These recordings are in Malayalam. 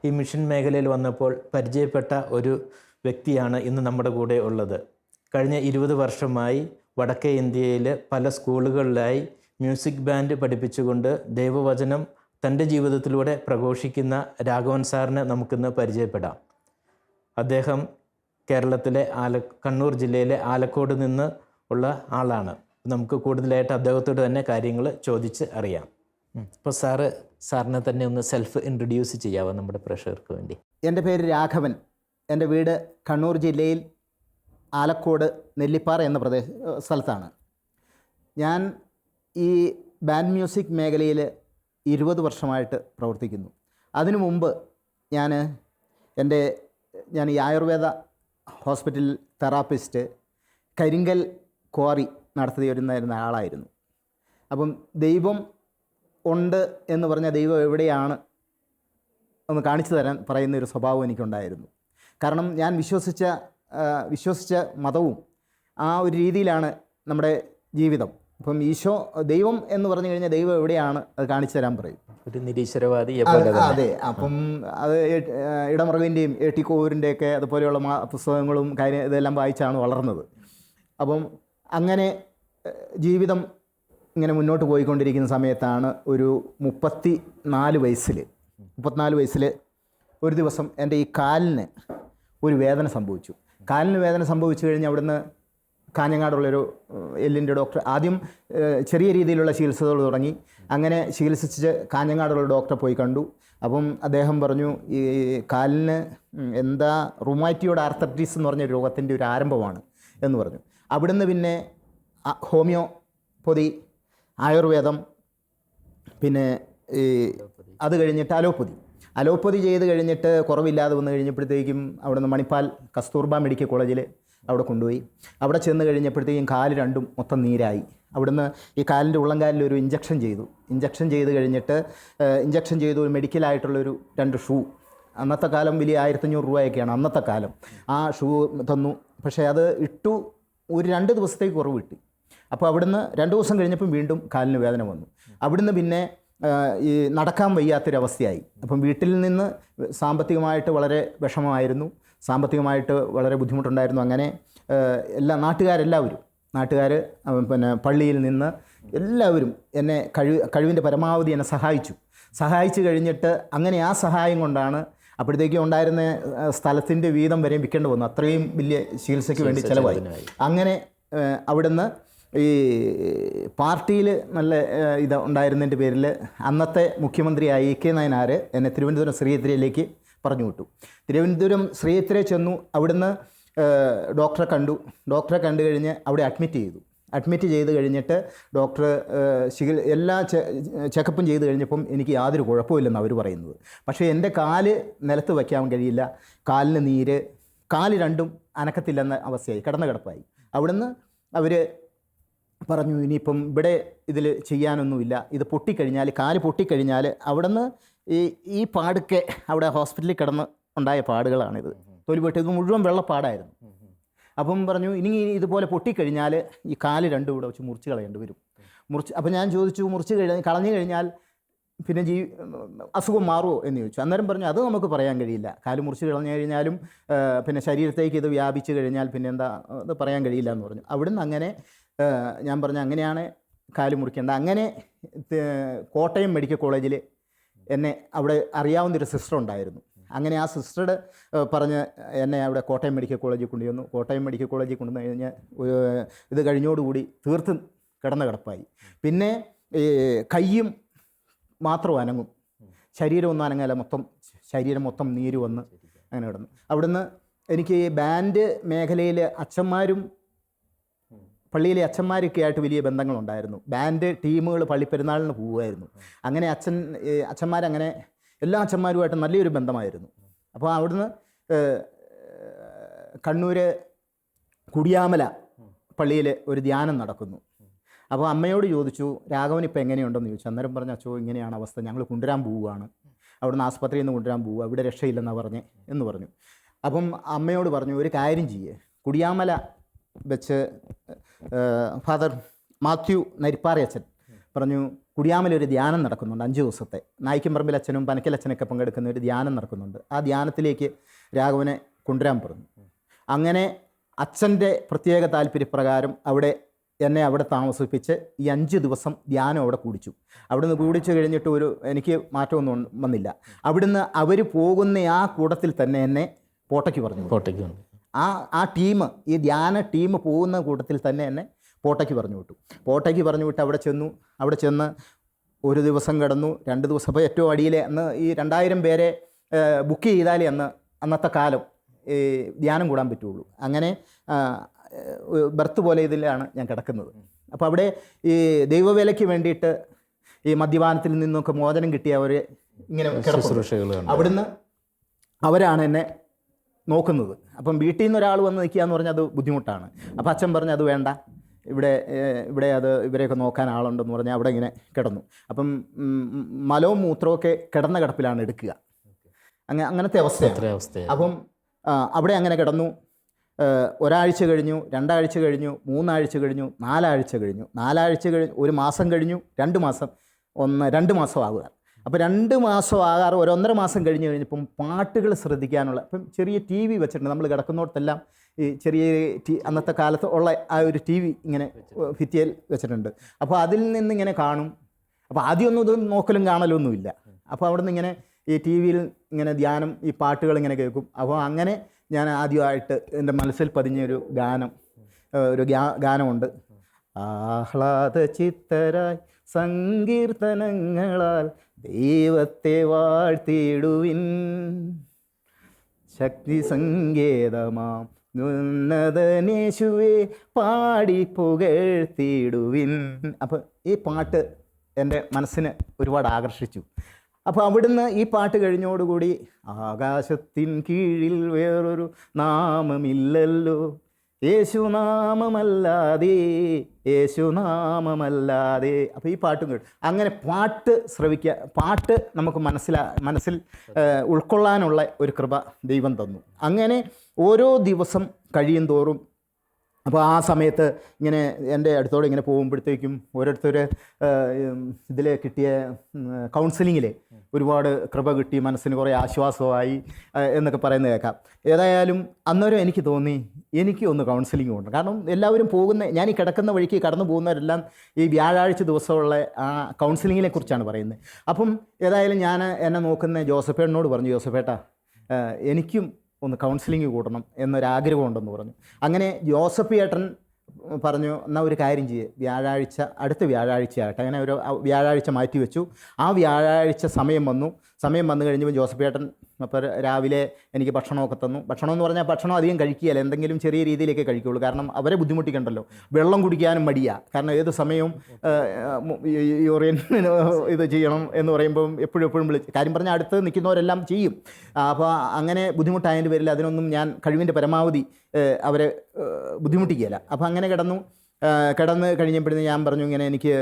ഈ മിഷൻ മേഖലയിൽ വന്നപ്പോൾ പരിചയപ്പെട്ട ഒരു വ്യക്തിയാണ് ഇന്ന് നമ്മുടെ കൂടെ ഉള്ളത്. കഴിഞ്ഞ 20 വർഷമായി വടക്കേ ഇന്ത്യയിൽ പല സ്കൂളുകളിലായി മ്യൂസിക് ബാൻഡ് പഠിപ്പിച്ചുകൊണ്ട് ദൈവവചനം തൻ്റെ ജീവിതത്തിലൂടെ പ്രഘോഷിക്കുന്ന രാഘവൻ സാറിനെ നമുക്കിന്ന് പരിചയപ്പെടാം. അദ്ദേഹം കേരളത്തിലെ കണ്ണൂർ ജില്ലയിലെ ആലക്കോട് നിന്ന് ഉള്ള ആളാണ്. നമുക്ക് കൂടുതലായിട്ട് അദ്ദേഹത്തോട് തന്നെ കാര്യങ്ങൾ ചോദിച്ച് അറിയാം. അപ്പോൾ സാറിനെ തന്നെ ഒന്ന് സെൽഫ് ഇൻട്രൊഡ്യൂസ് ചെയ്യാവോ നമ്മുടെ പ്രേക്ഷകർക്ക് വേണ്ടി? എൻ്റെ പേര് രാഘവൻ. എൻ്റെ വീട് കണ്ണൂർ ജില്ലയിൽ ആലക്കോട് നെല്ലിപ്പാറ എന്ന സ്ഥലത്താണ്. ഞാൻ ഈ ബാൻഡ് മ്യൂസിക് മേഖലയിൽ 20 വർഷമായിട്ട് പ്രവർത്തിക്കുന്നു. അതിനു മുമ്പ് ഞാൻ ഈ ആയുർവേദ ഹോസ്പിറ്റൽ തെറാപ്പിസ്റ്റ്, കരിങ്കൽ ക്വാറി നടത്തി വരുന്ന ആളായിരുന്നു. അപ്പം ദൈവം ഉണ്ട് എന്ന് പറഞ്ഞാൽ ദൈവം എവിടെയാണ് ഒന്ന് കാണിച്ചു തരാൻ പറയുന്നൊരു സ്വഭാവം എനിക്കുണ്ടായിരുന്നു. കാരണം ഞാൻ വിശ്വസിച്ച മതവും ആ ഒരു രീതിയിലാണ് നമ്മുടെ ജീവിതം. അപ്പം ദൈവം എന്ന് പറഞ്ഞു കഴിഞ്ഞാൽ ദൈവം എവിടെയാണ് അത് കാണിച്ചു തരാൻ പറയും. ഒരു നിരീശ്വരവാദി. അതെ. അപ്പം അത് ഇടമറുവിൻ്റെയും A.T. കോവൂരിൻ്റെയൊക്കെ അതുപോലെയുള്ള പുസ്തകങ്ങളും ഇതെല്ലാം വായിച്ചാണ് വളർന്നത്. അപ്പം അങ്ങനെ ജീവിതം ഇങ്ങനെ മുന്നോട്ട് പോയിക്കൊണ്ടിരിക്കുന്ന സമയത്താണ് ഒരു 34 വയസ്സിൽ ഒരു ദിവസം എൻ്റെ ഈ കാലിന് ഒരു വേദന സംഭവിച്ചു. കാലിന് വേദന സംഭവിച്ചു കഴിഞ്ഞ് അവിടുന്ന് കാഞ്ഞങ്ങാടുള്ളൊരു എല്ലിൻ്റെ ഡോക്ടർ ആദ്യം ചെറിയ രീതിയിലുള്ള ചികിത്സകൾ തുടങ്ങി. അങ്ങനെ ചികിത്സിച്ച് കാഞ്ഞങ്ങാടുള്ള ഡോക്ടറെ പോയി കണ്ടു. അപ്പം അദ്ദേഹം പറഞ്ഞു, ഈ കാലിന് എന്താ റുമാറ്റിയോഡ് ആർത്രൈറ്റിസ് എന്ന് പറഞ്ഞ രോഗത്തിൻ്റെ ഒരു ആരംഭമാണ് എന്ന് പറഞ്ഞു. അവിടുന്ന് പിന്നെ ഹോമിയോപ്പതി, ആയുർവേദം, പിന്നെ അത് കഴിഞ്ഞിട്ട് അലോപ്പതി ചെയ്ത് കഴിഞ്ഞിട്ട് കുറവില്ലാതെ വന്നു കഴിഞ്ഞപ്പോഴത്തേക്കും അവിടുന്ന് മണിപ്പാൽ കസ്തൂർബ മെഡിക്കൽ കോളേജിൽ അവിടെ കൊണ്ടുപോയി. അവിടെ ചെന്ന് കഴിഞ്ഞപ്പോഴത്തേക്കും കാല് രണ്ടും മൊത്തം നീരായി. അവിടുന്ന് ഈ കാലിൻ്റെ ഉള്ളംകാലിൽ ഒരു ഇഞ്ചക്ഷൻ ചെയ്ത് കഴിഞ്ഞിട്ട് ഒരു മെഡിക്കലായിട്ടുള്ളൊരു 2 ഷൂ, അന്നത്തെ കാലം വലിയ 1500 രൂപയൊക്കെയാണ് അന്നത്തെ കാലം. ആ ഷൂ തന്നു. പക്ഷേ അത് ഇട്ടു ഒരു 2 ദിവസത്തേക്ക് കുറവ് കിട്ടി. അപ്പോൾ അവിടുന്ന് 2 ദിവസം കഴിഞ്ഞപ്പം വീണ്ടും കാലിന് വേദന വന്നു. അവിടുന്ന് പിന്നെ ഈ നടക്കാൻ വയ്യാത്തൊരവസ്ഥയായി. അപ്പം വീട്ടിൽ നിന്ന് സാമ്പത്തികമായിട്ട് വളരെ വിഷമമായിരുന്നു, സാമ്പത്തികമായിട്ട് വളരെ ബുദ്ധിമുട്ടുണ്ടായിരുന്നു. അങ്ങനെ നാട്ടുകാർ പിന്നെ പള്ളിയിൽ നിന്ന് എല്ലാവരും എന്നെ കഴിവിൻ്റെ പരമാവധി എന്നെ സഹായിച്ചു കഴിഞ്ഞിട്ട് അങ്ങനെ ആ സഹായം കൊണ്ടാണ് അപ്പോഴത്തേക്കും ഉണ്ടായിരുന്ന സ്ഥലത്തിൻ്റെ വീതം വരെയും വിൽക്കേണ്ടി വന്നു. അത്രയും വലിയ ചികിത്സയ്ക്ക് വേണ്ടി ചിലവായി. അങ്ങനെ അവിടുന്ന് ഈ പാർട്ടിയിൽ നല്ല ഇത് ഉണ്ടായിരുന്നതിൻ്റെ പേരിൽ അന്നത്തെ മുഖ്യമന്ത്രിയായ E.K. നായനാർ എന്നെ തിരുവനന്തപുരം ശ്രീചിത്രയിലേക്ക് പറഞ്ഞു വിട്ടു. തിരുവനന്തപുരം ശ്രീചിത്ര ചെന്നു. അവിടുന്ന് ഡോക്ടറെ കണ്ടു കഴിഞ്ഞ് അവിടെ അഡ്മിറ്റ് ചെയ്ത് കഴിഞ്ഞിട്ട് ഡോക്ടർ എല്ലാ ചെക്കപ്പും ചെയ്ത് കഴിഞ്ഞപ്പം എനിക്ക് യാതൊരു കുഴപ്പമില്ലെന്ന് അവർ പറയുന്നത്. പക്ഷേ എൻ്റെ കാല് നിലത്ത് വയ്ക്കാൻ കഴിയില്ല, കാലിന് നീര്, കാല് രണ്ടും അനക്കത്തില്ലെന്ന അവസ്ഥയായി, കിടപ്പായി. അവിടുന്ന് അവർ പറഞ്ഞു, ഇനിയിപ്പം ഇവിടെ ഇതിൽ ചെയ്യാനൊന്നുമില്ല, ഇത് കാല് പൊട്ടിക്കഴിഞ്ഞാൽ അവിടുന്ന് ഈ പാടൊക്കെ അവിടെ ഹോസ്പിറ്റലിൽ കിടന്ന് ഉണ്ടായ പാടുകളാണിത്. തൊലിപൊട്ടി ഇത് മുഴുവൻ വെള്ളപ്പാടായിരുന്നു. അപ്പം പറഞ്ഞു, ഇനി ഇതുപോലെ പൊട്ടിക്കഴിഞ്ഞാൽ ഈ കാല് രണ്ടും ഇവിടെ വെച്ച് മുറിച്ച് കളയേണ്ടി വരും. അപ്പം ഞാൻ ചോദിച്ചു, കളഞ്ഞു കഴിഞ്ഞാൽ പിന്നെ അസുഖം മാറുമോ എന്ന് ചോദിച്ചു. അന്നേരം പറഞ്ഞു, അത് നമുക്ക് പറയാൻ കഴിയില്ല. കാല് മുറിച്ച് കളഞ്ഞു കഴിഞ്ഞാലും പിന്നെ ശരീരത്തേക്ക് ഇത് വ്യാപിച്ചു കഴിഞ്ഞാൽ പിന്നെ എന്താ, അത് പറയാൻ കഴിയില്ല എന്ന് പറഞ്ഞു. അവിടുന്ന് അങ്ങനെ ഞാൻ പറഞ്ഞു, അങ്ങനെയാണ് കാല് മുറിക്കേണ്ട. അങ്ങനെ കോട്ടയം മെഡിക്കൽ കോളേജിൽ എന്നെ അവിടെ അറിയാവുന്നൊരു സിസ്റ്റർ ഉണ്ടായിരുന്നു. അങ്ങനെ ആ സിസ്റ്ററുടെ പറഞ്ഞ് എന്നെ അവിടെ കോട്ടയം മെഡിക്കൽ കോളേജിൽ കൊണ്ടുവന്നു. കോട്ടയം മെഡിക്കൽ കോളേജിൽ കൊണ്ടുവന്ന് കഴിഞ്ഞ് ഇത് കഴിഞ്ഞോടുകൂടി തീർത്തും കിടപ്പായി. പിന്നെ കയ്യും മാത്രം അനങ്ങും, ശരീരം ഒന്നും അനങ്ങല, ശരീരം മൊത്തം നീര് വന്ന് അങ്ങനെ കിടന്നു. അവിടുന്ന് എനിക്ക് ബാൻഡ് മേഖലയിൽ പള്ളിയിലെ അച്ഛന്മാരൊക്കെ ആയിട്ട് വലിയ ബന്ധങ്ങളുണ്ടായിരുന്നു. ബാൻഡ് ടീമുകൾ പള്ളിപ്പെരുന്നാളിന് പോവുമായിരുന്നു. അങ്ങനെ അച്ഛന്മാരങ്ങനെ എല്ലാ അച്ഛന്മാരുമായിട്ട് നല്ലൊരു ബന്ധമായിരുന്നു. അപ്പോൾ അവിടുന്ന് കണ്ണൂർ കുടിയാമല പള്ളിയിൽ ഒരു ധ്യാനം നടക്കുന്നു. അപ്പോൾ അമ്മയോട് ചോദിച്ചു, രാഘവൻ ഇപ്പോൾ എങ്ങനെയുണ്ടെന്ന് ചോദിച്ചു. അന്നേരം പറഞ്ഞു, അച്ചോ ഇങ്ങനെയാണ് അവസ്ഥ, ഞങ്ങൾ കൊണ്ടുവരാൻ പോവുകയാണ്, അവിടുന്ന് ആസ്പത്രിയിൽ നിന്ന് കൊണ്ടുവരാൻ പോവുക, ഇവിടെ രക്ഷയില്ലെന്നാണ് എന്ന് പറഞ്ഞു. അപ്പം അമ്മയോട് പറഞ്ഞു, ഒരു കാര്യം ചെയ്യേ, കുടിയാമല വെച്ച് ഫാദർ മാത്യു നരിപ്പാറയച്ചൻ പറഞ്ഞു കുടിയാമലൊരു ധ്യാനം നടക്കുന്നുണ്ട് 5 ദിവസത്തെ. നായിക്കമ്പറമ്പിൽ അച്ഛനും പനക്കലച്ഛനൊക്കെ പങ്കെടുക്കുന്ന ഒരു ധ്യാനം നടക്കുന്നുണ്ട്. ആ ധ്യാനത്തിലേക്ക് രാഘവനെ കൊണ്ടുവരാൻ പറഞ്ഞു. അങ്ങനെ അച്ഛൻ്റെ പ്രത്യേക താല്പര്യപ്രകാരം എന്നെ അവിടെ താമസിപ്പിച്ച് ഈ 5 ദിവസം ധ്യാനം അവിടെ കൂടിച്ചു. അവിടുന്ന് കൂടിച്ചു കഴിഞ്ഞിട്ട് എനിക്ക് മാറ്റമൊന്നും വന്നില്ല. അവിടുന്ന് അവർ പോകുന്ന ആ കൂട്ടത്തിൽ തന്നെ എന്നെ പോട്ടയ്ക്ക് പറഞ്ഞു. ആ ടീം, ഈ ധ്യാന ടീം പോകുന്ന കൂട്ടത്തിൽ തന്നെ എന്നെ പോട്ടയ്ക്ക് പറഞ്ഞു വിട്ടു. അവിടെ ചെന്ന് ഒരു ദിവസം കിടന്നു, 2 ദിവസം. അപ്പോൾ ഏറ്റവും അടിയിലെ അന്ന് ഈ 2000 പേരെ ബുക്ക് ചെയ്താലേ അന്നത്തെ കാലം ഈ ധ്യാനം കൂടാൻ പറ്റുള്ളൂ. അങ്ങനെ ബർത്ത് പോലെ ഇതിലാണ് ഞാൻ കിടക്കുന്നത്. അപ്പോൾ അവിടെ ഈ ദൈവവേലയ്ക്ക് വേണ്ടിയിട്ട് ഈ മദ്യപാനത്തിൽ നിന്നൊക്കെ മോചനം കിട്ടിയവർ ഇങ്ങനെ കിടക്കുന്നു. അവിടുന്ന് അവരാണ് എന്നെ നോക്കുന്നത്. അപ്പം വീട്ടിൽ നിന്ന് ഒരാൾ വന്ന് നിൽക്കുക എന്ന് പറഞ്ഞാൽ അത് ബുദ്ധിമുട്ടാണ്. അപ്പോൾ അച്ഛൻ പറഞ്ഞു അത് വേണ്ട, ഇവിടെ ഇവരെയൊക്കെ നോക്കാൻ ആളുണ്ടെന്ന് പറഞ്ഞാൽ അവിടെ ഇങ്ങനെ കിടന്നു. അപ്പം മലവും മൂത്രമൊക്കെ കിടന്ന കിടപ്പിലാണ് എടുക്കുക. അങ്ങനത്തെ അവസ്ഥ. അപ്പം അവിടെ അങ്ങനെ കിടന്നു. 1 ആഴ്ച കഴിഞ്ഞു, 2 ആഴ്ച കഴിഞ്ഞു, 3 ആഴ്ച കഴിഞ്ഞു, 4 ആഴ്ച കഴിഞ്ഞു. 4 ആഴ്ച കഴിഞ്ഞു, 1 മാസം കഴിഞ്ഞു, 2 മാസം, 2 മാസം ആകുക. അപ്പോൾ 2 മാസം ആകാറ് 1.5 മാസം കഴിഞ്ഞപ്പം പാട്ടുകൾ ശ്രദ്ധിക്കാനുള്ള, ഇപ്പം ചെറിയ TV വെച്ചിട്ടുണ്ട്. നമ്മൾ കിടക്കുന്നിടത്തെല്ലാം ഈ ചെറിയ അന്നത്തെ കാലത്ത് ഉള്ള ആ ഒരു TV ഇങ്ങനെ ഭിത്തിയിൽ വെച്ചിട്ടുണ്ട്. അപ്പോൾ അതിൽ നിന്നിങ്ങനെ കാണും. അപ്പോൾ ആദ്യമൊന്നും ഇത് നോക്കലും കാണലൊന്നുമില്ല. അപ്പോൾ അവിടെ നിന്ന് ഇങ്ങനെ ഈ TV-യിൽ ഇങ്ങനെ ധ്യാനം, ഈ പാട്ടുകൾ ഇങ്ങനെ കേൾക്കും. അപ്പോൾ അങ്ങനെ ഞാൻ ആദ്യമായിട്ട് എൻ്റെ മനസ്സിൽ പതിഞ്ഞൊരു ഗാനമുണ്ട്. ആഹ്ലാദ ചിത്തരായി സങ്കീർത്തനങ്ങളാൽ ദൈവത്തെ വാഴ്ത്തിയിടുവിൻ, ശക്തി സങ്കേതമാം ഉന്നതനേശുവേ പാടി പുകഴ്ത്തിയിടുവിൻ. അപ്പോൾ ഈ പാട്ട് എൻ്റെ മനസ്സിന് ഒരുപാട് ആകർഷിച്ചു. അപ്പോൾ അവിടുന്ന് ഈ പാട്ട് കഴിഞ്ഞോടുകൂടി ആകാശത്തിൻ കീഴിൽ വേറൊരു നാമമില്ലല്ലോ, യേശുനാമമല്ലാതെ, യേശുനാമമല്ലാതെ. അപ്പോൾ ഈ പാട്ടും കേട്ടു. അങ്ങനെ പാട്ട് ശ്രവിക്കുക, പാട്ട് നമുക്ക് മനസ്സിൽ ഉൾക്കൊള്ളാനുള്ള ഒരു കൃപ ദൈവം തന്നു. അങ്ങനെ ഓരോ ദിവസം കഴിയും തോറും, അപ്പോൾ ആ സമയത്ത് ഇങ്ങനെ എൻ്റെ അടുത്തോടെ ഇങ്ങനെ പോകുമ്പോഴത്തേക്കും ഓരോരുത്തർ ഇതിൽ കിട്ടിയ കൗൺസിലിങ്ങിൽ ഒരുപാട് കൃപ കിട്ടി, മനസ്സിന് കുറേ ആശ്വാസമായി എന്നൊക്കെ പറയുന്നത് കേൾക്കാം. ഏതായാലും അന്നേരം എനിക്ക് തോന്നി എനിക്ക് ഒന്ന് കൗൺസിലിംഗ് ഉണ്ട്. കാരണം എല്ലാവരും ഞാൻ ഈ കിടക്കുന്ന വഴിക്ക് കടന്നു പോകുന്നവരെല്ലാം ഈ വ്യാഴാഴ്ച ദിവസമുള്ള ആ കൗൺസിലിങ്ങിനെ കുറിച്ചാണ് പറയുന്നത്. അപ്പം ഏതായാലും ഞാൻ എന്നെ നോക്കുന്ന ജോസഫേട്ടനോട് പറഞ്ഞു, ജോസഫേട്ടാ എനിക്കും ഒന്ന് കൗൺസിലിംഗ് കൂടണം എന്നൊരാഗ്രഹമുണ്ടെന്ന് പറഞ്ഞു. അങ്ങനെ ജോസഫ് ഏട്ടൻ പറഞ്ഞു, എന്നാൽ ഒരു കാര്യം ചെയ്യുക, അടുത്ത വ്യാഴാഴ്ച ആകട്ടെ. അങ്ങനെ ഒരു വ്യാഴാഴ്ച മാറ്റി വെച്ചു. ആ വ്യാഴാഴ്ച സമയം വന്നു കഴിഞ്ഞപ്പോൾ ജോസഫ് ഏട്ടൻ അപ്പോൾ രാവിലെ എനിക്ക് ഭക്ഷണമൊക്കെ തന്നു. ഭക്ഷണം എന്ന് പറഞ്ഞാൽ ഭക്ഷണം അധികം കഴിക്കുകയല്ല, എന്തെങ്കിലും ചെറിയ രീതിയിലേക്കേ കഴിക്കുകയുള്ളൂ. കാരണം അവരെ ബുദ്ധിമുട്ടിക്കണ്ടല്ലോ. വെള്ളം കുടിക്കാനും മടിയാണ്. കാരണം ഏത് സമയവും യൂറിയൻ ഇത് ചെയ്യണം എന്ന് പറയുമ്പം എപ്പോഴും കാര്യം പറഞ്ഞാൽ അടുത്ത് നിൽക്കുന്നവരെല്ലാം ചെയ്യും. അപ്പോൾ അങ്ങനെ ബുദ്ധിമുട്ടായതിൻ്റെ പേരിൽ അതിനൊന്നും ഞാൻ കഴിവിൻ്റെ പരമാവധി അവരെ ബുദ്ധിമുട്ടിക്കുകയില്ല. അപ്പോൾ അങ്ങനെ കിടന്ന് കഴിഞ്ഞപ്പോഴത്തേന് ഞാൻ പറഞ്ഞു, ഇങ്ങനെ എനിക്ക്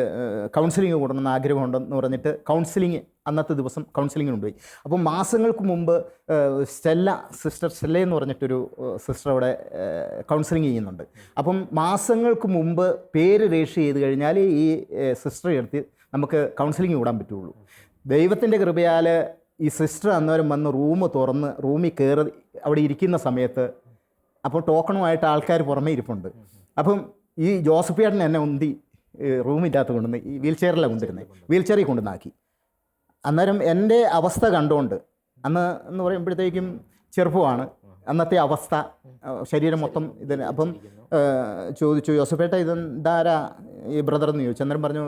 കൗൺസിലിംഗ് കൂടണമെന്ന് ആഗ്രഹമുണ്ടെന്ന് പറഞ്ഞിട്ട് കൗൺസിലിംഗ് അന്നത്തെ ദിവസം കൗൺസിലിംഗ് കൊണ്ടുപോയി. അപ്പം മാസങ്ങൾക്ക് മുമ്പ് സിസ്റ്റർ സ്റ്റെല്ല എന്ന് പറഞ്ഞിട്ടൊരു സിസ്റ്റർ അവിടെ കൗൺസിലിംഗ് ചെയ്യുന്നുണ്ട്. അപ്പം മാസങ്ങൾക്ക് മുമ്പ് പേര് രജിസ്റ്റർ ചെയ്ത് കഴിഞ്ഞാൽ ഈ സിസ്റ്റർ എടുത്ത് നമുക്ക് കൗൺസിലിംഗ് കൂടാൻ പറ്റുള്ളൂ. ദൈവത്തിൻ്റെ കൃപയാൽ ഈ സിസ്റ്റർ അന്നേരം വന്ന് തുറന്ന് റൂമിൽ കയറി അവിടെ ഇരിക്കുന്ന സമയത്ത് അപ്പോൾ ടോക്കണുമായിട്ട് ആൾക്കാർ പുറമേ ഇരിപ്പുണ്ട്. അപ്പം ഈ ജോസഫ് ചേട്ടൻ എന്നെ ഉന്തി റൂമിനകത്ത് കൊണ്ടുവന്ന് ഈ വീൽ ചെയറിലാണ് കൊണ്ടുവരുന്നത്, വീൽ ചെയറിൽ കൊണ്ടുവന്നാക്കി. അന്നേരം എൻ്റെ അവസ്ഥ കണ്ടുകൊണ്ട്, അന്ന് എന്ന് പറയുമ്പോഴത്തേക്കും ചെറുപ്പമാണ് അന്നത്തെ അവസ്ഥ, ശരീരം മൊത്തം ഇതിന്. അപ്പം ചോദിച്ചു, ജോസഫേട്ട ഇതെന്താരാ ഈ ബ്രദർ എന്ന് ചോദിച്ചു. അന്നേരം പറഞ്ഞു,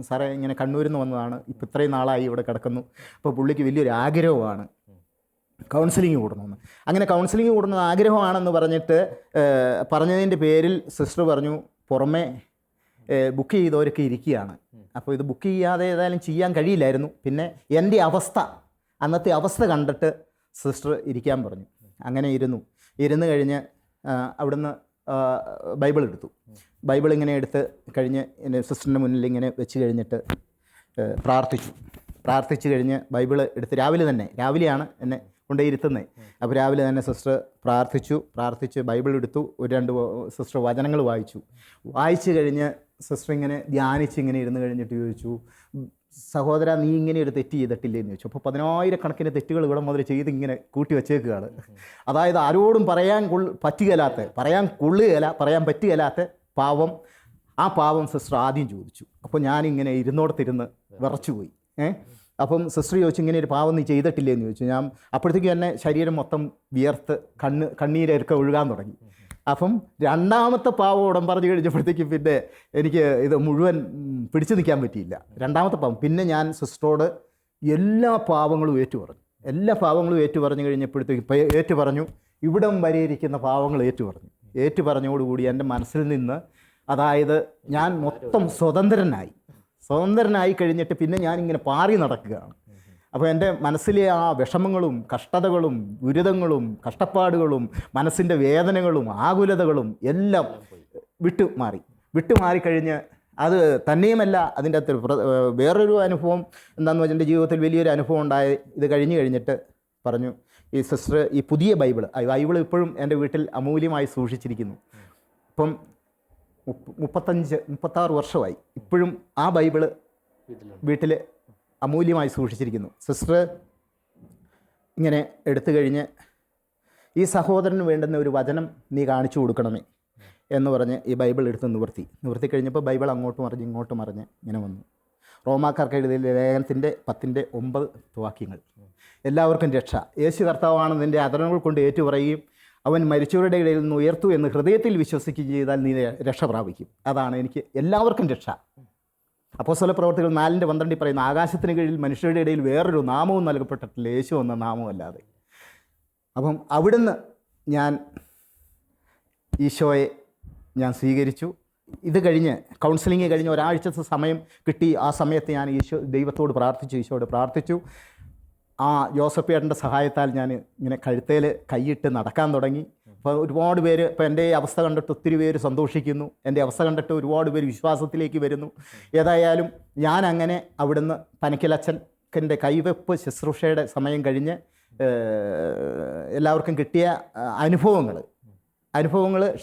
സാറേ ഇങ്ങനെ കണ്ണൂരിൽ നിന്ന് വന്നതാണ്, ഇപ്പം ഇത്രയും നാളായി ഇവിടെ കിടക്കുന്നു. അപ്പോൾ പുള്ളിക്ക് വലിയൊരു ആഗ്രഹമാണ് കൗൺസിലിംഗ് കൂടണമെന്ന്. അങ്ങനെ കൗൺസിലിംഗ് കൂടുന്ന ആഗ്രഹമാണെന്ന് പറഞ്ഞതിൻ്റെ പേരിൽ സിസ്റ്റർ പറഞ്ഞു, പുറമെ ബുക്ക് ചെയ്തവരൊക്കെ ഇരിക്കുകയാണ്. അപ്പോൾ ഇത് ബുക്ക് ചെയ്യാതെ ഏതായാലും ചെയ്യാൻ കഴിയില്ലായിരുന്നു. പിന്നെ എൻ്റെ അന്നത്തെ അവസ്ഥ കണ്ടിട്ട് സിസ്റ്റർ ഇരിക്കാൻ പറഞ്ഞു. അങ്ങനെ ഇരുന്ന് കഴിഞ്ഞ് അവിടുന്ന് ബൈബിൾ എടുത്തു. ബൈബിൾ ഇങ്ങനെ എടുത്ത് കഴിഞ്ഞ് എൻ്റെ സിസ്റ്ററിൻ്റെ മുന്നിൽ ഇങ്ങനെ വെച്ച് കഴിഞ്ഞിട്ട് പ്രാർത്ഥിച്ചു കഴിഞ്ഞ് ബൈബിൾ എടുത്ത് രാവിലെയാണ് എന്നെ കൊണ്ടേ ഇരുത്തുന്നത്. അപ്പോൾ രാവിലെ തന്നെ സിസ്റ്റർ പ്രാർത്ഥിച്ച് ബൈബിൾ എടുത്തു, ഒരു 2 സിസ്റ്റർ വചനങ്ങൾ വായിച്ചു കഴിഞ്ഞ് സിസ്റ്റർ ഇങ്ങനെ ധ്യാനിച്ച് ഇങ്ങനെ ഇരുന്ന് കഴിഞ്ഞിട്ട് ചോദിച്ചു, സഹോദര നീ ഇങ്ങനെ ഒരു തെറ്റ് ചെയ്തിട്ടില്ലേന്ന് ചോദിച്ചു. അപ്പോൾ 10,000 തെറ്റുകൾ ഇവിടെ മുതൽ ചെയ്ത് ഇങ്ങനെ കൂട്ടി വെച്ചേക്കുകയാണ്. അതായത് ആരോടും പറയാൻ പറ്റുകയില്ലാത്ത പാവം, ആ പാവം സിസ്റ്റർ ആദ്യം ചോദിച്ചു. അപ്പോൾ ഞാനിങ്ങനെ ഇരുന്നോടത്തിരുന്ന് വിറച്ചുപോയി. അപ്പം സിസ്റ്റർ ചോദിച്ചു, ഇങ്ങനെ ഒരു പാവം നീ ചെയ്തിട്ടില്ലേ എന്ന് ചോദിച്ചു. ഞാൻ അപ്പോഴത്തേക്കും തന്നെ ശരീരം മൊത്തം വിയർത്ത് കണ്ണീരൊക്കെ ഒഴുകാൻ തുടങ്ങി. അപ്പം രണ്ടാമത്തെ പാവം ഉടൻ പറഞ്ഞു കഴിഞ്ഞപ്പോഴത്തേക്കും പിന്നെ എനിക്ക് ഇത് മുഴുവൻ പിടിച്ചു നിൽക്കാൻ പറ്റിയില്ല. രണ്ടാമത്തെ പാവം പിന്നെ ഞാൻ സിസ്റ്ററോട് എല്ലാ പാവങ്ങളും ഏറ്റുപറഞ്ഞു കഴിഞ്ഞപ്പോഴത്തേക്കും ഏറ്റുപറഞ്ഞു, ഇവിടം വരെ ഇരിക്കുന്ന പാവങ്ങൾ ഏറ്റുപറഞ്ഞോടുകൂടി എൻ്റെ മനസ്സിൽ നിന്ന്, അതായത് ഞാൻ മൊത്തം സ്വതന്ത്രനായി കഴിഞ്ഞിട്ട് പിന്നെ ഞാനിങ്ങനെ പാറി നടക്കുകയാണ്. അപ്പോൾ എൻ്റെ മനസ്സിലെ ആ വിഷമങ്ങളും കഷ്ടതകളും ദുരിതങ്ങളും കഷ്ടപ്പാടുകളും മനസ്സിൻ്റെ വേദനകളും ആകുലതകളും എല്ലാം വിട്ടുമാറിക്കഴിഞ്ഞ്, അത് തന്നെയുമല്ല അതിൻ്റെ അകത്ത് വേറൊരു അനുഭവം എന്താണെന്ന് വെച്ചാൽ എൻ്റെ ജീവിതത്തിൽ വലിയൊരു അനുഭവം ഇത് കഴിഞ്ഞിട്ട് പറഞ്ഞു, ഈ സിസ്റ്റർ ഈ പുതിയ ബൈബിൾ ഇപ്പോഴും എൻ്റെ വീട്ടിൽ അമൂല്യമായി സൂക്ഷിച്ചിരിക്കുന്നു. ഇപ്പം 35-36 വർഷമായി ഇപ്പോഴും ആ ബൈബിള് വീട്ടിൽ അമൂല്യമായി സൂക്ഷിച്ചിരിക്കുന്നു. സിസ്റ്റർ ഇങ്ങനെ എടുത്തു കഴിഞ്ഞ്, ഈ സഹോദരന് വേണ്ടുന്ന ഒരു വചനം നീ കാണിച്ചു കൊടുക്കണമേ എന്ന് പറഞ്ഞ് ഈ ബൈബിൾ എടുത്ത് നിവർത്തി കഴിഞ്ഞപ്പോൾ ബൈബിൾ അങ്ങോട്ട് മറിഞ്ഞ് ഇങ്ങോട്ട് മറിഞ്ഞ് ഇങ്ങനെ വന്നു. റോമാക്കാർക്ക് എഴുതിയ ലേഖനത്തിൻ്റെ 10:9 വാക്യങ്ങൾ. എല്ലാവർക്കും രക്ഷ. യേശു കർത്താവാണ് നിൻ്റെ അധരങ്ങൾ കൊണ്ട് ഏറ്റുപറയുകയും അവൻ മരിച്ചവരുടെ ഇടയിൽ നിന്ന് ഉയർത്തു എന്ന് ഹൃദയത്തിൽ വിശ്വസിക്കുകയും ചെയ്താൽ നീ രക്ഷ പ്രാപിക്കും. അതാണ് എനിക്ക് എല്ലാവർക്കും രക്ഷ. അപ്പോസ്തല പ്രവർത്തികൾ 4:12 പറയുന്ന, ആകാശത്തിന് കീഴിൽ മനുഷ്യരുടെ ഇടയിൽ വേറൊരു നാമവും നൽകപ്പെട്ടിട്ടില്ല, യേശു എന്ന നാമമല്ലാതെ. അപ്പം അവിടുന്ന് ഞാൻ ഈശോയെ സ്വീകരിച്ചു. ഇത് കഴിഞ്ഞ് കൗൺസിലിംഗ് കഴിഞ്ഞ് ഒരാഴ്ചത്തെ സമയം കിട്ടി. ആ സമയത്ത് ഞാൻ ദൈവത്തോട് ഈശോയോട് പ്രാർത്ഥിച്ചു. ആ ജോസഫ് ഏട്ടൻ്റെ സഹായത്താൽ ഞാൻ ഇങ്ങനെ കഴുത്തേൽ കൈയിട്ട് നടക്കാൻ തുടങ്ങി. അപ്പോൾ ഒരുപാട് പേര് ഇപ്പോൾ എൻ്റെ അവസ്ഥ കണ്ടിട്ട് ഒത്തിരി പേര് സന്തോഷിക്കുന്നു, എൻ്റെ അവസ്ഥ കണ്ടിട്ട് ഒരുപാട് പേര് വിശ്വാസത്തിലേക്ക് വരുന്നു. ഏതായാലും ഞാൻ അങ്ങനെ അവിടുന്ന് പനക്കിലച്ഛൻ്റെ കൈവെപ്പ് ശുശ്രൂഷയുടെ സമയം കഴിഞ്ഞ് എല്ലാവർക്കും കിട്ടിയ അനുഭവങ്ങൾ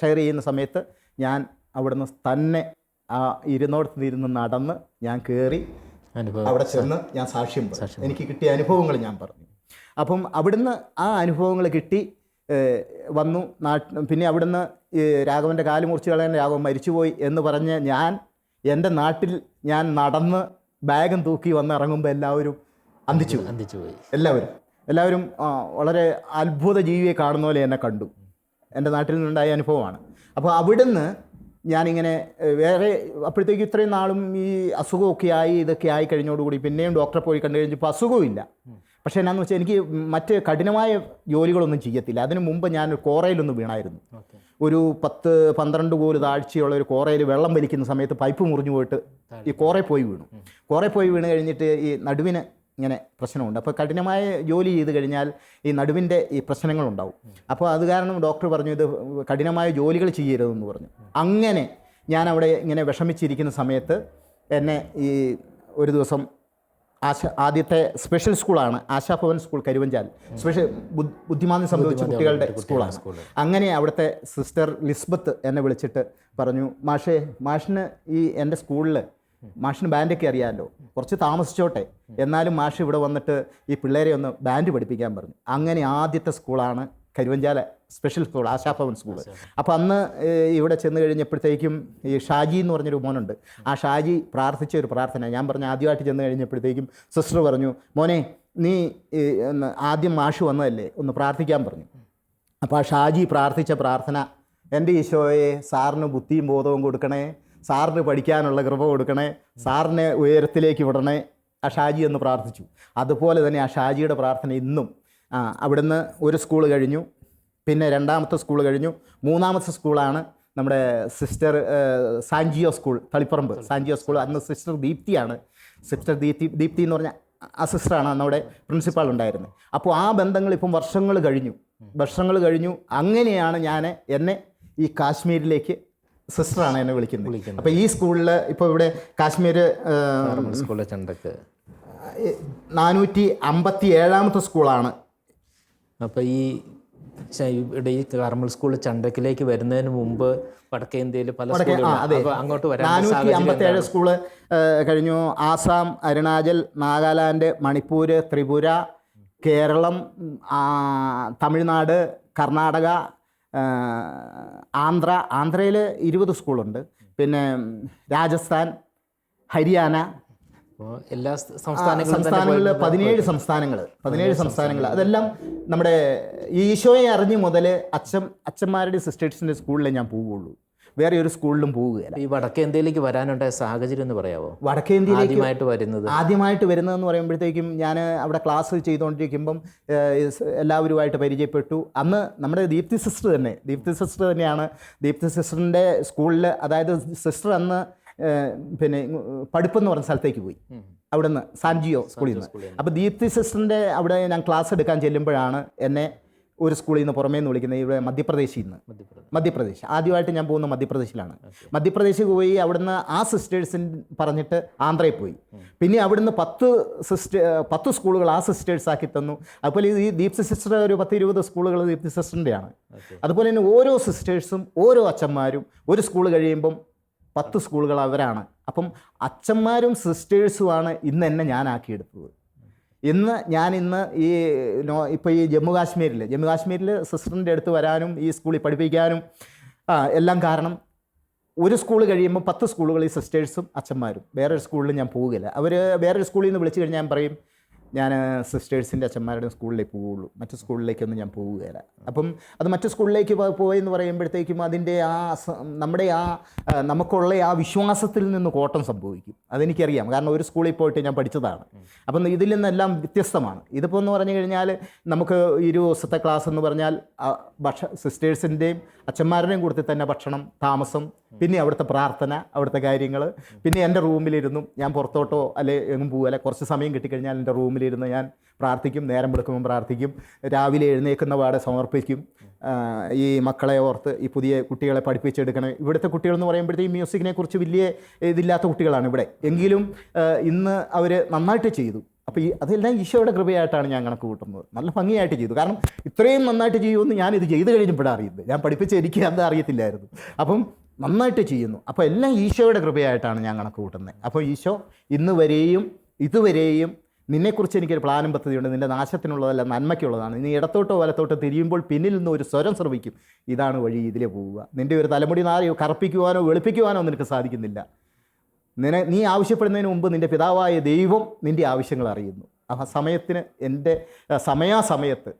ഷെയർ ചെയ്യുന്ന സമയത്ത് ഞാൻ അവിടുന്ന് തന്നെ ആ ഇരുന്നോടത്തിരുന്ന് നടന്ന് ഞാൻ കയറി അവിടെ ചെന്ന് ഞാൻ സാക്ഷ്യം പറഞ്ഞു. എനിക്ക് കിട്ടിയ അനുഭവങ്ങൾ ഞാൻ പറഞ്ഞു. അപ്പം അവിടുന്ന് ആ അനുഭവങ്ങൾ കിട്ടി വന്നു. പിന്നെ അവിടുന്ന് രാഘവൻ്റെ കാല് മുറിച്ച് കളയാൻ രാഘവൻ മരിച്ചുപോയി എന്ന് പറഞ്ഞ് എൻ്റെ നാട്ടിൽ ഞാൻ നടന്ന് ബാഗും തൂക്കി വന്നിറങ്ങുമ്പോൾ എല്ലാവരും അന്തിച്ചുപോയി. എല്ലാവരും വളരെ അത്ഭുത ജീവിയെ കാണുന്ന പോലെ എന്നെ കണ്ടു. എൻ്റെ നാട്ടിൽ നിന്നുണ്ടായ അനുഭവമാണ്. അപ്പോൾ അവിടുന്ന് ഞാനിങ്ങനെ അപ്പോഴത്തേക്ക് ഇത്രയും നാളും ഈ അസുഖമൊക്കെ ഇതൊക്കെ ആയി കഴിഞ്ഞോടുകൂടി പിന്നെയും ഡോക്ടറെ പോയി കണ്ടു കഴിഞ്ഞപ്പോൾ അസുഖമില്ല. പക്ഷേ എന്നാന്ന് വെച്ചാൽ എനിക്ക് മറ്റ് കഠിനമായ ജോലികളൊന്നും ചെയ്യത്തില്ല. അതിനു മുമ്പ് ഞാൻ കോറയിലൊന്ന് വീണായിരുന്നു. ഒരു 10-12 കോല് താഴ്ചയുള്ള ഒരു കോറയിൽ വെള്ളം വലിക്കുന്ന സമയത്ത് പൈപ്പ് മുറിഞ്ഞു പോയിട്ട് ഈ കോറയിൽ പോയി വീണ് കഴിഞ്ഞിട്ട് ഈ നടുവിന് ഇങ്ങനെ പ്രശ്നമുണ്ട്. അപ്പോൾ കഠിനമായ ജോലി ചെയ്ത് കഴിഞ്ഞാൽ ഈ നടുവിൻ്റെ ഈ പ്രശ്നങ്ങളുണ്ടാവും. അപ്പോൾ അത് കാരണം ഡോക്ടർ പറഞ്ഞു ഇത് കഠിനമായ ജോലികൾ ചെയ്യരുതെന്ന് പറഞ്ഞു. അങ്ങനെ ഞാൻ അവിടെ ഇങ്ങനെ വിഷമിച്ചിരിക്കുന്ന സമയത്ത് എന്നെ ഈ ഒരു ദിവസം ആദ്യത്തെ സ്പെഷ്യൽ സ്കൂളാണ് ആശാഭവൻ സ്കൂൾ കരുവഞ്ചാൽ, ബുദ്ധിമാന്ദ്യം സംഭവിച്ച കുട്ടികളുടെ സ്കൂളാണ്. അങ്ങനെ അവിടുത്തെ സിസ്റ്റർ ലിസ്ബത്ത് എന്നെ വിളിച്ചിട്ട് പറഞ്ഞു, മാഷിന് ഈ എൻ്റെ സ്കൂളിൽ മാഷിന് ബാൻഡൊക്കെ അറിയാമല്ലോ, കുറച്ച് താമസിച്ചോട്ടെ, എന്നാലും മാഷ് ഇവിടെ വന്നിട്ട് ഈ പിള്ളേരെ ഒന്ന് ബാൻഡ് പഠിപ്പിക്കാൻ പറഞ്ഞു. അങ്ങനെ ആദ്യത്തെ സ്കൂളാണ് കരുവഞ്ചാല സ്പെഷ്യൽ സ്കൂൾ, ആശാഭവൻ സ്കൂൾ. അപ്പോൾ അന്ന് ഇവിടെ ചെന്ന് കഴിഞ്ഞപ്പോഴത്തേക്കും ഈ ഷാജി എന്ന് പറഞ്ഞൊരു മോനുണ്ട്. ആ ഷാജി പ്രാർത്ഥിച്ച ഒരു പ്രാർത്ഥന ഞാൻ പറഞ്ഞു. ആദ്യമായിട്ട് ചെന്ന് കഴിഞ്ഞപ്പോഴത്തേക്കും സിസ്റ്റർ പറഞ്ഞു, മോനെ നീ ആദ്യം മാഷ് വന്നതല്ലേ, ഒന്ന് പ്രാർത്ഥിക്കാൻ പറഞ്ഞു. അപ്പോൾ ആ ഷാജി പ്രാർത്ഥിച്ച പ്രാർത്ഥന, എൻ്റെ ഈശോയെ സാറിന് ബുദ്ധിയും ബോധവും കൊടുക്കണേ, സാറിന് പഠിക്കാനുള്ള കൃപ കൊടുക്കണേ, സാറിനെ ഉയരത്തിലേക്ക് വിടണേ, ആ ഷാജി എന്ന് പ്രാർത്ഥിച്ചു. അതുപോലെ തന്നെ ആ ഷാജിയുടെ പ്രാർത്ഥന ഇന്നും. അവിടുന്ന് ഒരു സ്കൂൾ കഴിഞ്ഞു, പിന്നെ രണ്ടാമത്തെ സ്കൂൾ കഴിഞ്ഞു, മൂന്നാമത്തെ സ്കൂളാണ് നമ്മുടെ സിസ്റ്റർ സാൻജിയോ സ്കൂൾ, തളിപ്പറമ്പ് സാൻജിയോ സ്കൂൾ. അന്ന് സിസ്റ്റർ ദീപ്തിയാണ്. സിസ്റ്റർ ദീപ്തി എന്ന് പറഞ്ഞാൽ ആ സിസ്റ്ററാണ് അന്ന് അവിടെ പ്രിൻസിപ്പാൾ ഉണ്ടായിരുന്നത്. അപ്പോൾ ആ ബന്ധങ്ങൾ ഇപ്പം വർഷങ്ങൾ കഴിഞ്ഞു. അങ്ങനെയാണ് എന്നെ ഈ കാശ്മീരിലേക്ക് സിസ്റ്ററാണ് എന്നെ വിളിക്കുന്നത്. അപ്പോൾ ഈ സ്കൂളിൽ ഇപ്പോൾ ഇവിടെ കാശ്മീർ സ്കൂളിലെ 457ാമത്തെ സ്കൂളാണ് അപ്പോൾ ഇവിടെ ഈ കാർമൽ സ്കൂൾ ചണ്ടക്കിലേക്ക് വരുന്നതിന് മുമ്പ് വടക്കേ ഇന്ത്യയിൽ പല സ്കൂളുകളും അപ്പോൾ അങ്ങോട്ട് വരാൻ 457 സ്കൂള് കഴിഞ്ഞു. ആസാം, അരുണാചൽ, നാഗാലാൻഡ്, മണിപ്പൂർ, ത്രിപുര, കേരളം, തമിഴ്നാട്, കർണാടക, ആന്ധ്രയിൽ 20 സ്കൂളുണ്ട്. പിന്നെ രാജസ്ഥാൻ, ഹരിയാന, എല്ലാ സംസ്ഥാനങ്ങളിൽ 17 സംസ്ഥാനങ്ങൾ. അതെല്ലാം നമ്മുടെ ഈശോയെ അറിഞ്ഞ് മുതൽ അച്ഛന്മാരുടെ സിസ്റ്റേഴ്സിൻ്റെ സ്കൂളിലേ ഞാൻ പോവുകയുള്ളൂ, വേറെ ഒരു സ്കൂളിലും പോവുകയില്ല. ഈ വടക്കേ ഇന്ത്യയിലേക്ക് വരാനുണ്ടായ സാഹചര്യം എന്ന് പറയാമോ? വടക്കേ ഇന്ത്യയിലേക്ക് ആദ്യമായിട്ട് വരുന്നതെന്ന് പറയുമ്പോഴത്തേക്കും ഞാൻ അവിടെ ക്ലാസ് ചെയ്തുകൊണ്ടിരിക്കുമ്പം എല്ലാവരുമായിട്ട് പരിചയപ്പെട്ടു. അന്ന് നമ്മുടെ ദീപ്തി സിസ്റ്റർ തന്നെയാണ്. ദീപ്തി സിസ്റ്ററിൻ്റെ സ്കൂളിൽ, അതായത് സിസ്റ്റർ അന്ന് പിന്നെ പഠിപ്പെന്ന് പറഞ്ഞ സ്ഥലത്തേക്ക് പോയി, അവിടെ നിന്ന് സാൻജിയോ സ്കൂളിൽ നിന്ന്. അപ്പോൾ ദീപ്തി സിസ്റ്ററിൻ്റെ അവിടെ ഞാൻ ക്ലാസ് എടുക്കാൻ ചെല്ലുമ്പോഴാണ് എന്നെ ഒരു സ്കൂളിൽ നിന്ന് പുറമേ നിന്ന് വിളിക്കുന്നത്, ഇവിടെ മധ്യപ്രദേശ്. ആദ്യമായിട്ട് ഞാൻ പോകുന്ന മധ്യപ്രദേശിലാണ്. മധ്യപ്രദേശിൽ പോയി അവിടുന്ന് ആ സിസ്റ്റേഴ്സിന് പറഞ്ഞിട്ട് ആന്ധ്രയിൽ പോയി. പിന്നെ അവിടുന്ന് 10 സ്കൂളുകൾ ആ സിസ്റ്റേഴ്സ് ആക്കി തന്നു. അതുപോലെ ഈ ദീപ്തി സിസ്റ്റർ ഒരു 10-20 സ്കൂളുകൾ ദീപ്തി സിസ്റ്ററിൻ്റെയാണ്. അതുപോലെ തന്നെ ഓരോ സിസ്റ്റേഴ്സും ഓരോ അച്ഛന്മാരും ഒരു സ്കൂൾ കഴിയുമ്പം 10 സ്കൂളുകൾ അവരാണ്. അപ്പം അച്ഛന്മാരും സിസ്റ്റേഴ്സുമാണ് ഇന്ന് എന്നെ ഞാനാക്കിയെടുത്തത്. ഇന്ന് ഇപ്പോൾ ഈ ജമ്മു കാശ്മീരിൽ സിസ്റ്ററിൻ്റെ അടുത്ത് വരാനും ഈ സ്കൂളിൽ പഠിപ്പിക്കാനും എല്ലാം കാരണം, ഒരു സ്കൂൾ കഴിയുമ്പോൾ 10 സ്കൂളുകൾ ഈ സിസ്റ്റേഴ്സും അച്ഛന്മാരും. വേറൊരു സ്കൂളിൽ ഞാൻ പോവുകയില്ല. അവർ വേറൊരു സ്കൂളിൽ നിന്ന് വിളിച്ചു കഴിഞ്ഞാൽ ഞാൻ പറയും, ഞാൻ സിസ്റ്റേഴ്സിൻ്റെ അച്ഛന്മാരുടെ സ്കൂളിലേക്ക് പോവുകയുള്ളൂ, മറ്റു സ്കൂളിലേക്കൊന്നും ഞാൻ പോവുകയില്ല. അപ്പം അത് മറ്റു സ്കൂളിലേക്ക് പോയെന്ന് പറയുമ്പോഴത്തേക്കും അതിൻ്റെ നമുക്കുള്ള ആ വിശ്വാസത്തിൽ നിന്ന് കോട്ടം സംഭവിക്കും. അതെനിക്കറിയാം, കാരണം ഒരു സ്കൂളിൽ പോയിട്ട് ഞാൻ പഠിച്ചതാണ്. അപ്പം ഇതിൽ നിന്നെല്ലാം വ്യത്യസ്തമാണ്. ഇതിപ്പോൾ എന്ന് പറഞ്ഞു കഴിഞ്ഞാൽ നമുക്ക് 20 ദിവസത്തെ ക്ലാസ് എന്ന് പറഞ്ഞാൽ സിസ്റ്റേഴ്സിൻ്റെയും അച്ഛന്മാരുടെയും കൂട്ടത്തിൽ തന്നെ ഭക്ഷണം, താമസം, പിന്നെ അവിടുത്തെ പ്രാർത്ഥന, അവിടുത്തെ കാര്യങ്ങൾ. പിന്നെ എൻ്റെ റൂമിലിരുന്നും ഞാൻ പുറത്തോട്ടോ അല്ലെ എങ്ങും പോകല, കുറച്ച് സമയം കിട്ടിക്കഴിഞ്ഞാൽ എൻ്റെ റൂമിലിരുന്ന് ഞാൻ പ്രാർത്ഥിക്കും. നേരം വെളുക്കുമ്പോൾ പ്രാർത്ഥിക്കും. രാവിലെ എഴുന്നേൽക്കുന്ന പാടെ സമർപ്പിക്കും. ഈ മക്കളെ ഓർത്ത് ഈ പുതിയ കുട്ടികളെ പഠിപ്പിച്ചെടുക്കണം. ഇവിടുത്തെ കുട്ടികളെന്ന് പറയുമ്പോഴത്തേക്കും മ്യൂസിക്കിനെ കുറിച്ച് വലിയ ഇതില്ലാത്ത കുട്ടികളാണ് ഇവിടെ. എങ്കിലും ഇന്ന് അവർ നന്നായിട്ട് ചെയ്തു. അപ്പോൾ അതെല്ലാം ഈശോയുടെ കൃപയായിട്ടാണ് ഞാൻ കണക്ക് കൂട്ടുന്നത്. നല്ല ഭംഗിയായിട്ട് ചെയ്തു. കാരണം ഇത്രയും നന്നായിട്ട് ചെയ്യുമെന്ന് ഞാനിത് ചെയ്ത് കഴിഞ്ഞപ്പോഴാണ് അറിയുന്നത്. ഞാൻ പഠിപ്പിച്ച് എനിക്ക് അത് അറിയത്തില്ലായിരുന്നു. അപ്പം നന്നായിട്ട് ചെയ്യുന്നു. അപ്പോൾ എല്ലാം ഈശോയുടെ കൃപയായിട്ടാണ് ഞാൻ കണക്ക് കൂട്ടുന്നത്. അപ്പോൾ ഈശോ ഇതുവരെയും നിന്നെക്കുറിച്ച് എനിക്കൊരു പ്ലാനും പദ്ധതിയുണ്ട്. നിൻ്റെ നാശത്തിനുള്ളതല്ല, നന്മയ്ക്കുള്ളതാണ്. നീ ഇടത്തോട്ടോ വലത്തോട്ടോ തിരിയുമ്പോൾ പിന്നിൽ നിന്ന് ഒരു സ്വരം ശ്രവിക്കും, ഇതാണ് വഴി, ഇതിലേ പോവുക. നിൻ്റെ ഒരു തലമുടി കറുപ്പിക്കുവാനോ വെളുപ്പിക്കുവാനോ നിനക്ക് സാധിക്കുന്നില്ല. നീ ആവശ്യപ്പെടുന്നതിന് മുമ്പ് നിൻ്റെ പിതാവായ ദൈവം നിൻ്റെ ആവശ്യങ്ങൾ അറിയുന്നു. ആ സമയാസമയത്ത്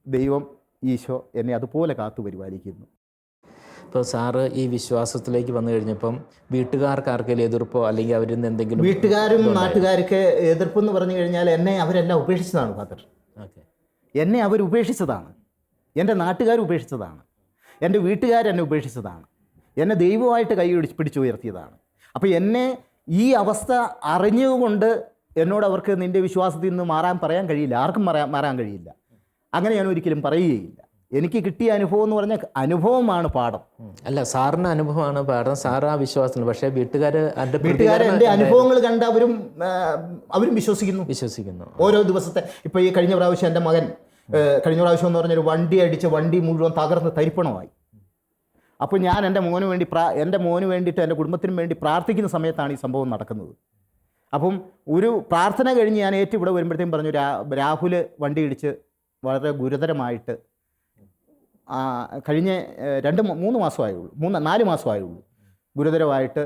ദൈവം ഈശോ എന്നെ അതുപോലെ കാത്തു പരിപാലിക്കുന്നു. ഇപ്പോൾ സാറ് ഈ വിശ്വാസത്തിലേക്ക് വന്നു കഴിഞ്ഞപ്പം വീട്ടുകാർക്ക് ആർക്കെങ്കിലും എതിർപ്പോ അല്ലെങ്കിൽ അവരിൽ നിന്ന് എന്തെങ്കിലും? വീട്ടുകാരും നാട്ടുകാർക്ക് എതിർപ്പെന്ന് പറഞ്ഞു കഴിഞ്ഞാൽ എന്നെ അവരെല്ലാം ഉപേക്ഷിച്ചതാണ് ഫാദർ. എന്നെ അവർ ഉപേക്ഷിച്ചതാണ്. എൻ്റെ നാട്ടുകാർ ഉപേക്ഷിച്ചതാണ്. എൻ്റെ വീട്ടുകാരെന്നെ ഉപേക്ഷിച്ചതാണ്. എന്നെ ദൈവമായിട്ട് കൈ പിടിച്ചുയർത്തിയതാണ്. അപ്പോൾ എന്നെ ഈ അവസ്ഥ അറിഞ്ഞുകൊണ്ട് എന്നോട് അവർക്ക് നിൻ്റെ വിശ്വാസത്തിൽ നിന്ന് പറയാൻ കഴിയില്ല. ആർക്കും മാറാൻ കഴിയില്ല. അങ്ങനെ ഞാൻ ഒരിക്കലും പറയുകയില്ല. എനിക്ക് കിട്ടിയ അനുഭവം എന്ന് പറഞ്ഞാൽ അനുഭവമാണ് പാഠം. അല്ല, സാറിന് അനുഭവമാണ് പാഠം. സാറ് ആ വിശ്വാസത്തിൽ, പക്ഷേ വീട്ടുകാർ എൻ്റെ അനുഭവങ്ങൾ കണ്ട് അവരും വിശ്വസിക്കുന്നു. ഓരോ ദിവസത്തെ ഇപ്പോൾ ഈ കഴിഞ്ഞ പ്രാവശ്യം എൻ്റെ മകൻ കഴിഞ്ഞ പ്രാവശ്യം എന്ന് പറഞ്ഞൊരു വണ്ടി മുഴുവൻ തകർന്ന് തരിപ്പണമായി. അപ്പോൾ ഞാൻ എൻ്റെ മോന് വേണ്ടിയിട്ട് എൻ്റെ കുടുംബത്തിനും വേണ്ടി പ്രാർത്ഥിക്കുന്ന സമയത്താണ് ഈ സംഭവം നടക്കുന്നത്. അപ്പം ഒരു പ്രാർത്ഥന കഴിഞ്ഞ് ഞാൻ ഇവിടെ വരുമ്പോഴത്തേക്കും പറഞ്ഞു, രാഹുൽ വണ്ടി ഇടിച്ച് വളരെ ഗുരുതരമായിട്ട് കഴിഞ്ഞ 4 മാസമായുള്ളൂ ഗുരുതരമായിട്ട്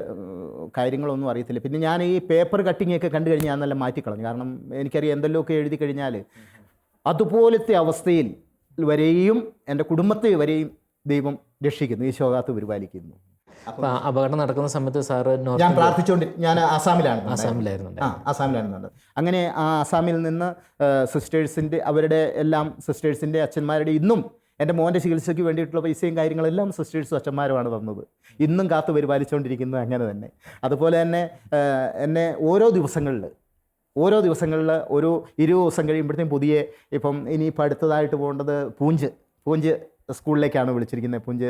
കാര്യങ്ങളൊന്നും അറിയത്തില്ല. പിന്നെ ഞാൻ ഈ പേപ്പർ കട്ടിങ്ങൊക്കെ കണ്ടു കഴിഞ്ഞാൽ ഞാൻ നല്ല മാറ്റിക്കളഞ്ഞു. കാരണം എനിക്കറിയാം എന്തെങ്കിലുമൊക്കെ എഴുതി കഴിഞ്ഞാൽ അതുപോലത്തെ അവസ്ഥയിൽ വരെയും എൻ്റെ കുടുംബത്തെ വരെയും ദൈവം രക്ഷിക്കുന്നു, ഈശോ കാത്ത് പരിപാലിക്കുന്നു. അപ്പോൾ അപകടം നടക്കുന്ന സമയത്ത് സാറ് ഞാൻ ഞാൻ ആസാമിലായിരുന്നു. അങ്ങനെ ആ ആസാമിൽ നിന്ന് സിസ്റ്റേഴ്സിൻ്റെ അച്ഛന്മാരുടെ ഇന്നും എൻ്റെ മോൻ്റെ ചികിത്സയ്ക്ക് വേണ്ടിയിട്ടുള്ള പൈസയും കാര്യങ്ങളെല്ലാം സിസ്റ്റേഴ്സും അച്ഛന്മാരുമാണ് തന്നത്. ഇന്നും കാത്തു പരിപാലിച്ചുകൊണ്ടിരിക്കുന്നത് അങ്ങനെ തന്നെ. അതുപോലെ തന്നെ എന്നെ ഓരോ ദിവസങ്ങളിൽ ഒരു 20 ദിവസം കഴിയുമ്പോഴത്തേക്കും ഇപ്പം ഇനിയിപ്പോൾ അടുത്തതായിട്ട് പോകേണ്ടത് പൂഞ്ച് സ്കൂളിലേക്കാണ് വിളിച്ചിരിക്കുന്നത്. പൂഞ്ച്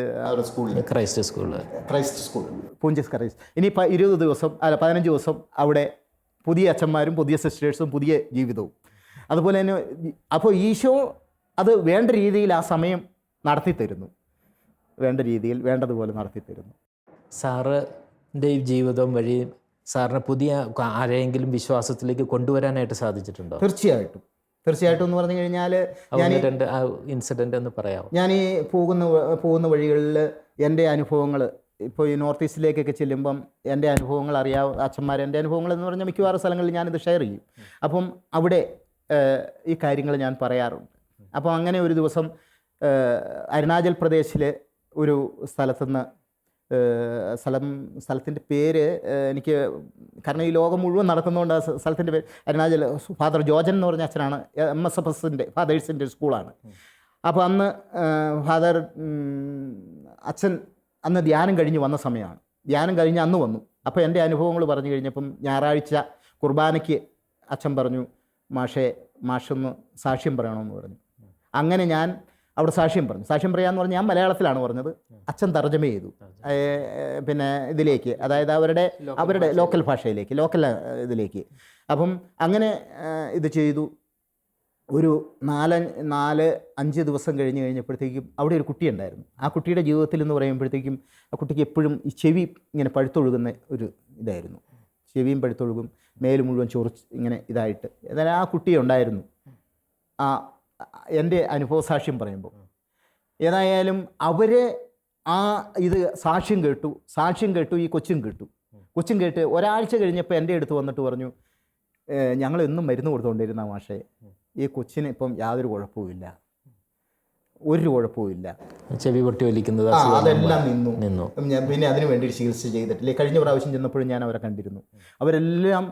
സ്കൂളിൽ ക്രൈസ്റ്റ് സ്കൂൾ പൂഞ്ച് ക്രൈസ്റ്റ്. ഇനിയിപ്പോൾ 15 ദിവസം അവിടെ പുതിയ അച്ഛന്മാരും പുതിയ സിസ്റ്റേഴ്സും പുതിയ ജീവിതവും. അതുപോലെ തന്നെ അപ്പോൾ ഈശോ അത് വേണ്ട രീതിയിൽ ആ സമയം നടത്തിത്തരുന്നു, വേണ്ട രീതിയിൽ വേണ്ടതുപോലെ നടത്തിത്തരുന്നു. സാറിൻ്റെ ഈ ജീവിതം വഴി സാറിന് പുതിയ ആരെയെങ്കിലും വിശ്വാസത്തിലേക്ക് കൊണ്ടുവരാനായിട്ട് സാധിച്ചിട്ടുണ്ടോ? തീർച്ചയായിട്ടും എന്ന് പറഞ്ഞു കഴിഞ്ഞാൽ രണ്ട് ഇൻസിഡൻ്റ് ഒന്ന് പറയാമോ? ഞാൻ ഈ പോകുന്ന വഴികളിൽ എൻ്റെ അനുഭവങ്ങൾ, ഇപ്പോൾ ഈ നോർത്ത് ഈസ്റ്റിലേക്കൊക്കെ ചെല്ലുമ്പം എൻ്റെ അനുഭവങ്ങൾ അച്ഛന്മാർ എൻ്റെ അനുഭവങ്ങൾ എന്ന് പറഞ്ഞാൽ മിക്കവാറും സ്ഥലങ്ങളിൽ ഞാനിത് ഷെയർ ചെയ്യും. അപ്പം അവിടെ ഈ കാര്യങ്ങൾ ഞാൻ പറയാറുണ്ട്. അപ്പോൾ അങ്ങനെ ഒരു ദിവസം അരുണാചൽ പ്രദേശിലെ ഒരു സ്ഥലത്തുനിന്ന്, സ്ഥലത്തിൻ്റെ പേര് എനിക്ക്, കാരണം ഈ ലോകം മുഴുവൻ നടക്കുന്നതുകൊണ്ട് ആ സ്ഥലത്തിൻ്റെ പേര് അരുണാചൽ, ഫാദർ ജോർജൻ എന്ന് പറഞ്ഞ അച്ഛനാണ്, MSFSൻ്റെ ഫാദേഴ്സിൻ്റെ സ്കൂളാണ്. അപ്പോൾ അന്ന് അച്ഛൻ അന്ന് ധ്യാനം കഴിഞ്ഞ് വന്ന സമയമാണ്. ധ്യാനം കഴിഞ്ഞ് അന്ന് വന്നു. അപ്പോൾ എൻ്റെ അനുഭവങ്ങൾ പറഞ്ഞു കഴിഞ്ഞപ്പം ഞായറാഴ്ച കുർബാനയ്ക്ക് അച്ഛൻ പറഞ്ഞു, മാഷൊന്ന് സാക്ഷ്യം പറയണമെന്ന് പറഞ്ഞു. അങ്ങനെ ഞാൻ അവിടെ സാക്ഷ്യം പറയാമെന്ന് പറഞ്ഞ് ഞാൻ മലയാളത്തിലാണ് പറഞ്ഞത്. അച്ഛൻ തർജ്ജമ ചെയ്തു പിന്നെ ഇതിലേക്ക്, അതായത് അവരുടെ ലോക്കൽ ഭാഷയിലേക്ക്, ഇതിലേക്ക്. അപ്പം അങ്ങനെ ഇത് ചെയ്തു. ഒരു 4-5 ദിവസം കഴിഞ്ഞപ്പോഴത്തേക്കും അവിടെ ഒരു കുട്ടി ഉണ്ടായിരുന്നു. ആ കുട്ടിയുടെ ജീവിതത്തിൽ എന്ന് പറയുമ്പോഴത്തേക്കും ആ കുട്ടിക്ക് എപ്പോഴും ഈ ചെവി ഇങ്ങനെ പഴുത്തൊഴുകുന്ന ഒരു ഇതായിരുന്നു. ചെവിയും പഴുത്തൊഴുകും, മേല് മുഴുവൻ ചൊറിച്ച് ഇങ്ങനെ ഇതായിട്ട്. എന്നാലും ആ കുട്ടി ഉണ്ടായിരുന്നു എൻ്റെ അനുഭവ സാക്ഷ്യം പറയുമ്പോൾ. ഏതായാലും അവരെ ഇത് സാക്ഷ്യം കേട്ടു. ഈ കൊച്ചും കേട്ട് ഒരാഴ്ച കഴിഞ്ഞപ്പോൾ എൻ്റെ അടുത്ത് വന്നിട്ട് പറഞ്ഞു, ഞങ്ങൾ എന്നും മരുന്ന് കൊടുത്തുകൊണ്ടിരുന്ന മാഷേ, ഈ കൊച്ചിന് ഇപ്പം യാതൊരു കുഴപ്പവുമില്ല, ഒരു കുഴപ്പവുമില്ല, ചെവി പൊട്ടി വലിക്കുന്നത് അതെല്ലാം നിന്നു. ഞാൻ പിന്നെ അതിന് വേണ്ടി ചികിത്സ ചെയ്തിട്ടില്ല. കഴിഞ്ഞ പ്രാവശ്യം ചെന്നപ്പോഴും ഞാൻ അവരെ കണ്ടിരുന്നു. അവരെല്ലാം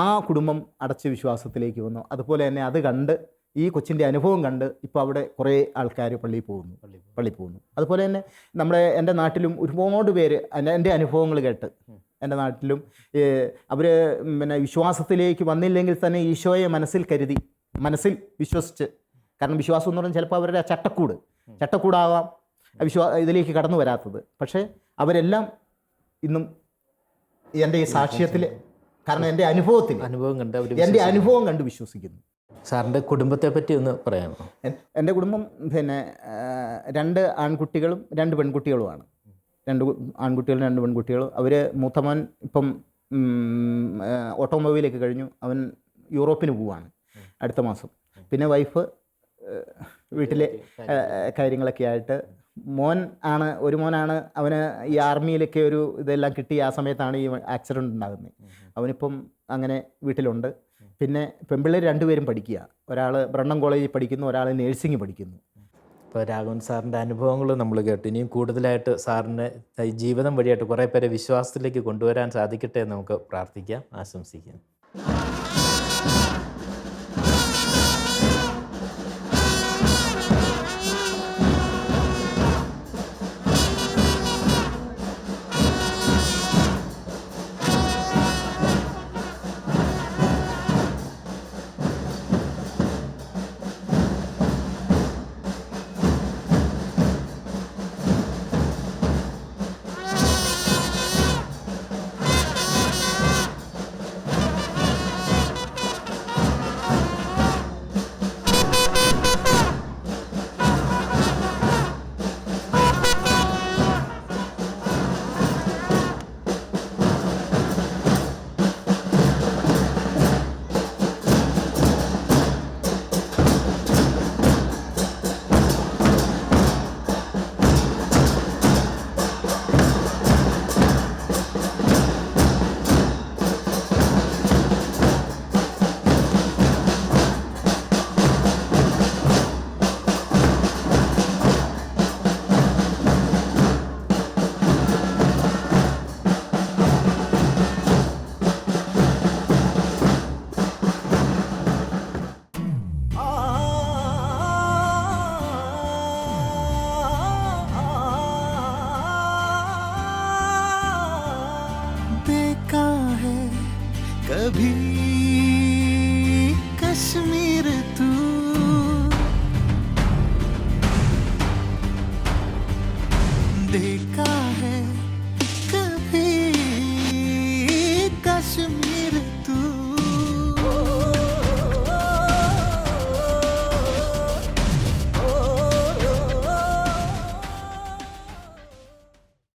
ആ കുടുംബം അടച്ച വിശ്വാസത്തിലേക്ക് വന്നു. അതുപോലെ തന്നെ അത് കണ്ട്, ഈ കൊച്ചിൻ്റെ അനുഭവം കണ്ട് ഇപ്പോൾ അവിടെ കുറേ ആൾക്കാർ പള്ളിയിൽ പോകുന്നു. അതുപോലെ തന്നെ എൻ്റെ നാട്ടിലും ഒരുപാട് പേര് എൻ്റെ അനുഭവങ്ങൾ കേട്ട്, എൻ്റെ നാട്ടിലും അവർ പിന്നെ വിശ്വാസത്തിലേക്ക് വന്നില്ലെങ്കിൽ തന്നെ ഈശോയെ മനസ്സിൽ വിശ്വസിച്ച്, കാരണം വിശ്വാസം എന്ന് പറഞ്ഞാൽ ചിലപ്പോൾ അവരുടെ ചട്ടക്കൂടാവാം ഇതിലേക്ക് കടന്നു വരാത്തത്. പക്ഷേ അവരെല്ലാം ഇന്നും എൻ്റെ ഈ സാക്ഷ്യത്തിൽ, കാരണം എൻ്റെ അനുഭവം കണ്ട് വിശ്വസിക്കുന്നു. സാറിൻ്റെ കുടുംബത്തെ പറ്റി ഒന്ന് പറയാമോ? എൻ്റെ കുടുംബം പിന്നെ 2 ആൺകുട്ടികളും 2 പെൺകുട്ടികളുമാണ്. 2 ആൺകുട്ടികളും 2 പെൺകുട്ടികളും. അവർ മൂത്തമോൻ ഇപ്പം ഓട്ടോമൊബൈലൊക്കെ കഴിഞ്ഞു, അവൻ യൂറോപ്പിന് പോവുകയാണ് അടുത്ത മാസം. പിന്നെ വൈഫ് വീട്ടിലെ കാര്യങ്ങളൊക്കെ ആയിട്ട്. ഒരു മോനാണ്, അവന് ഈ ആർമിയിലൊക്കെ ഒരു ഇതെല്ലാം കിട്ടി. ആ സമയത്താണ് ഈ ആക്സിഡൻറ്റ് ഉണ്ടാകുന്നത്. അവനിപ്പം അങ്ങനെ വീട്ടിലുണ്ട്. പിന്നെ പെൺപിള്ളേർ 2 പേരും പഠിക്കുക. ഒരാൾ ബ്രണ്ണൻ കോളേജിൽ പഠിക്കുന്നു, ഒരാൾ നേഴ്സിംഗ് പഠിക്കുന്നു. ഇപ്പോൾ രാഘവൻ സാറിൻ്റെ അനുഭവങ്ങൾ നമ്മൾ കേട്ടു. ഇനിയും കൂടുതലായിട്ട് സാറിൻ്റെ ജീവിതം വഴിയായിട്ട് കുറേ പേരെ വിശ്വാസത്തിലേക്ക് കൊണ്ടുവരാൻ സാധിക്കട്ടെ എന്ന് നമുക്ക് പ്രാർത്ഥിക്കാം, ആശംസിക്കാം.